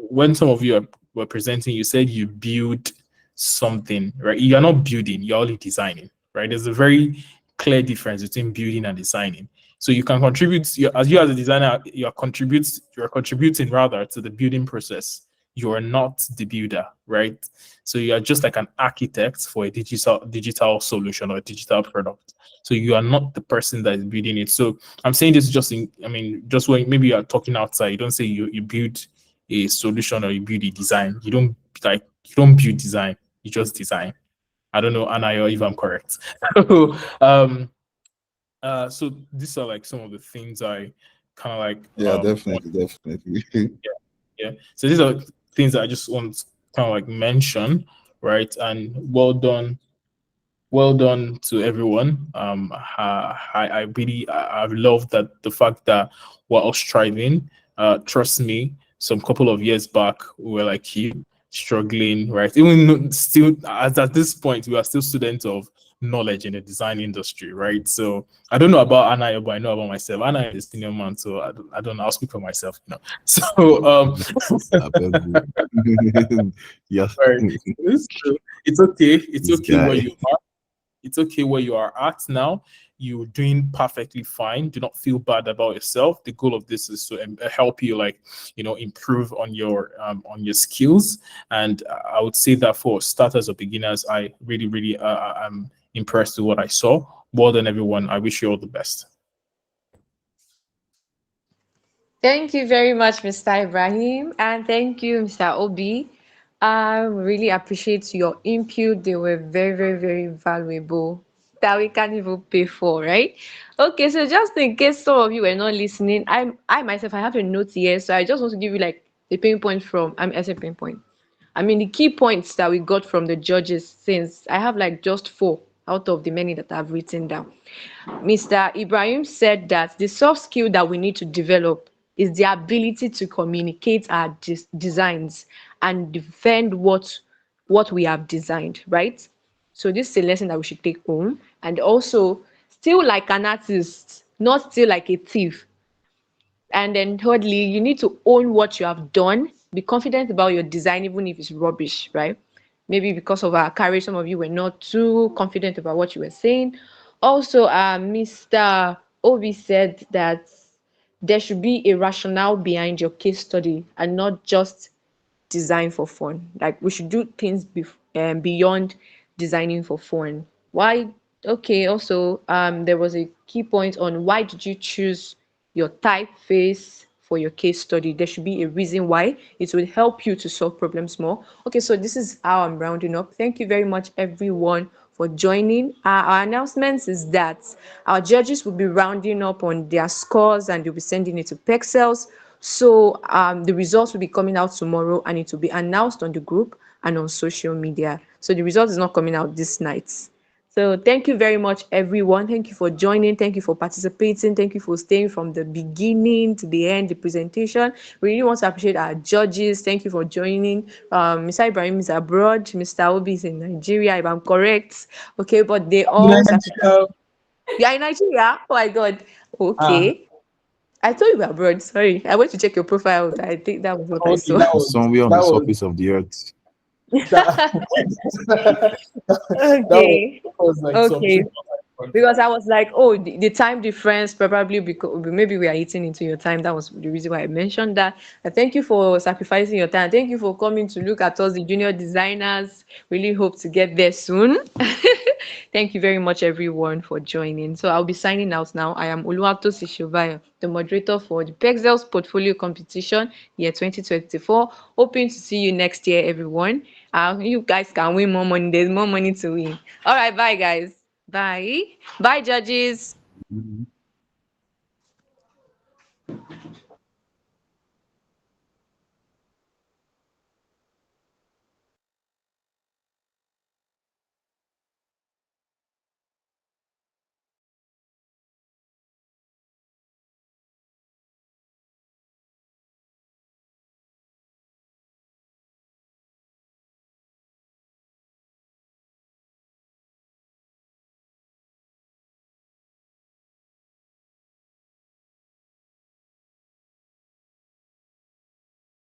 when some of you were presenting, you said you build something, right? You're not building, you're only designing, right? There's a very clear difference between building and designing. So you can contribute, as a designer, you're contributing rather to the building process. You are not the builder, right? So you are just like an architect for a digital solution or a digital product. So you are not the person that is building it. So I'm saying this just just when maybe you are talking outside, you don't say you build a solution or you build a design. You don't build design, you just design. I don't know, Anayo, if I'm correct. So, so these are like some of the things I kind of like. Yeah, definitely. Yeah. So these are things that I just want to kind of like mention, right? And well done to everyone. I really I've loved that the fact that we're all striving. Trust me, some couple of years back we were like you. struggling, right? Even still at this point, we are still students of knowledge in the design industry, right? So I don't know about Anayo, but I know about myself. Anayo is a senior man, so I don't know. I'll speak for myself, you know. So I beg you. Yes, right, it's true. It's okay. It's this okay where guy. you are. It's okay where you are at now. You're doing perfectly fine. Do not feel bad about yourself. The goal of this is to help you, like, improve on your skills. And I would say that for starters or beginners, I really, really, I'm impressed with what I saw. More than everyone, I wish you all the best. Thank you very much, Mr. Ibrahim, and thank you, Mr. Obi. I really appreciate your input. They were very, very, very valuable that we can't even pay for, right? Okay, so just in case some of you were not listening, I myself I have a note here, so I just want to give you like a pinpoint from I say pinpoint. I mean the key points that we got from the judges, since I have like just four out of the many that I've written down. Mr. Ibrahim said that the soft skill that we need to develop is the ability to communicate our designs and defend what we have designed, right? So this is a lesson that we should take home. And also, still like an artist, not still like a thief. And then thirdly, you need to own what you have done. Be confident about your design, even if it's rubbish, right? Maybe because of our courage, some of you were not too confident about what you were saying. Also, Mr. Obi said that there should be a rationale behind your case study and not just design for fun. Like we should do things beyond designing for fun. Why? Okay. Also, there was a key point on why did you choose your typeface for your case study. There should be a reason why. It will help you to solve problems more. Okay, so this is how I'm rounding up. Thank you very much, everyone, for joining. Our announcements is that our judges will be rounding up on their scores and they'll be sending it to Perxels. So the results will be coming out tomorrow and it will be announced on the group and on social media. So the result is not coming out this night. So thank you very much, everyone. Thank you for joining. Thank you for participating. Thank you for staying from the beginning to the end, the presentation. We really want to appreciate our judges. Thank you for joining. Mr. Ibrahim is abroad. Mr. Obi is in Nigeria, if I'm correct. Okay, but they all sacrificed. You are in Nigeria? Oh my God. Ah, Okay. I thought you were abroad. Sorry. I went to check your profile. I think that was what I okay, saw. Somewhere on the surface of the earth. that, Okay. that was like Okay. something Because I was like, oh, the time difference probably because maybe we are eating into your time. That was the reason why I mentioned that. And thank you for sacrificing your time. Thank you for coming to look at us, the junior designers. Really hope to get there soon. Thank you very much, everyone, for joining. So I'll be signing out now. I am Oluwatosi Shobayo, the moderator for the Perxels Portfolio Competition year 2024. Hoping to see you next year, everyone. You guys can win more money. There's more money to win. All right, bye, guys. Bye. Bye, judges. Mhm.